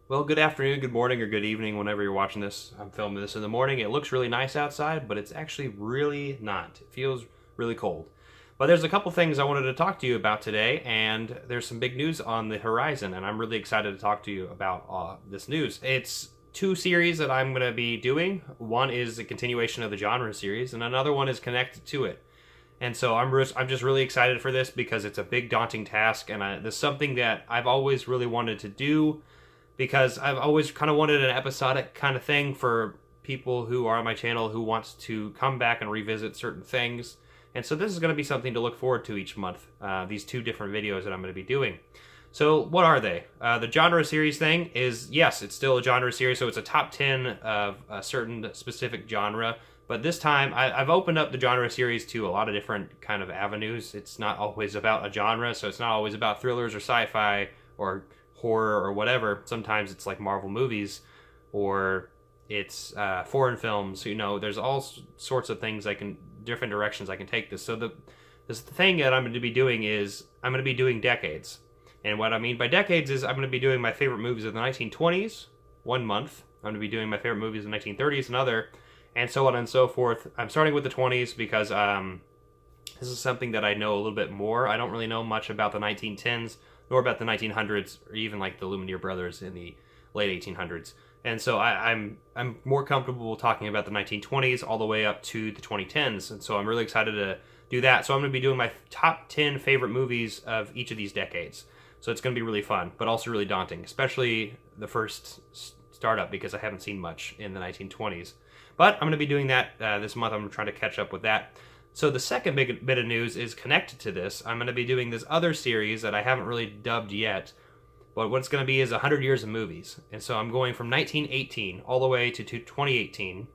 Well, good afternoon, good morning, or good evening whenever you're watching this. I'm filming this in the morning. It looks really nice outside, but it's actually really not. It feels really cold. But there's a couple things I wanted to talk to you about today, and there's some big news on the horizon, and I'm really excited to talk to you about this news. It's two series that I'm going to be doing. One is a continuation of the genre series, and another one is connected to it. And so I'm just really excited for this because it's a big, daunting task, and there's something that I've always really wanted to do because I've always kind of wanted an episodic kind of thing for people who are on my channel who wants to come back and revisit certain things. And so this is going to be something to look forward to each month, these two different videos that I'm going to be doing. So what are they? The genre series thing is, yes, it's still a genre series, so it's a top 10 of a certain specific genre. But this time, I've opened up the genre series to a lot of different kind of avenues. It's not always about a genre, so it's not always about thrillers or sci-fi or horror or whatever. Sometimes it's like Marvel movies, or it's foreign films. You know, there's all sorts of things different directions I can take this. So the thing that I'm going to be doing is I'm going to be doing decades. And what I mean by decades is I'm going to be doing my favorite movies of the 1920s, one month. I'm going to be doing my favorite movies of the 1930s, another, and so on and so forth. I'm starting with the 20s because this is something that I know a little bit more. I don't really know much about the 1910s, nor about the 1900s, or even like the Lumiere brothers in the late 1800s. And so I'm more comfortable talking about the 1920s all the way up to the 2010s. And so I'm really excited to do that. So I'm going to be doing my top 10 favorite movies of each of these decades. So it's going to be really fun, but also really daunting, especially the first startup because I haven't seen much in the 1920s. But I'm going to be doing that this month. I'm trying to catch up with that. So the second big bit of news is connected to this. I'm going to be doing this other series that I haven't really dubbed yet, but what it's going to be is 100 years of movies. And so I'm going from 1918 all the way to 2018.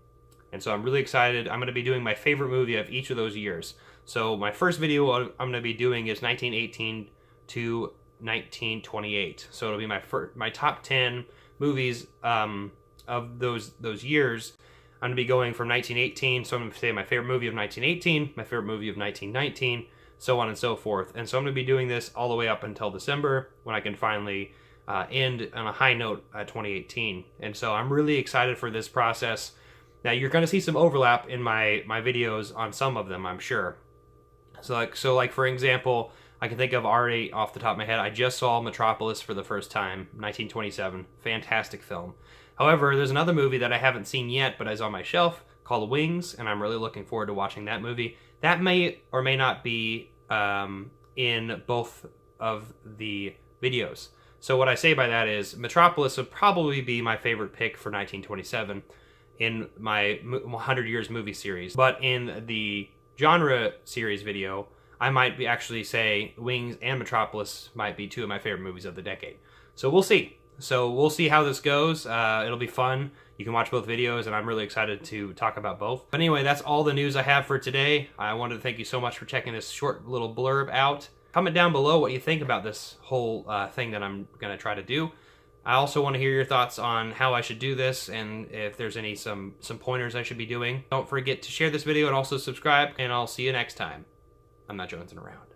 And so I'm really excited. I'm going to be doing my favorite movie of each of those years. So my first video I'm going to be doing is 1918 to 1928. So it'll be my top 10 movies of those years. I'm going to be going from 1918, so I'm going to say my favorite movie of 1918, my favorite movie of 1919, so on and so forth. And so I'm going to be doing this all the way up until December, when I can finally end on a high note at 2018. And so I'm really excited for this process. Now, you're going to see some overlap in my videos on some of them, I'm sure. So like for example, I can think of already off the top of my head, I just saw Metropolis for the first time, 1927. Fantastic film. However, there's another movie that I haven't seen yet, but is on my shelf, called Wings, and I'm really looking forward to watching that movie. That may or may not be in both of the videos. So what I say by that is Metropolis would probably be my favorite pick for 1927 in my 100 Years movie series. But in the genre series video, I might actually say Wings and Metropolis might be two of my favorite movies of the decade. So we'll see. So we'll see how this goes. It'll be fun. You can watch both videos, and I'm really excited to talk about both. But anyway, that's all the news I have for today. I wanted to thank you so much for checking this short little blurb out. Comment down below what you think about this whole thing that I'm going to try to do. I also want to hear your thoughts on how I should do this, and if there's some pointers I should be doing. Don't forget to share this video and also subscribe, and I'll see you next time. I'm not jonesing around.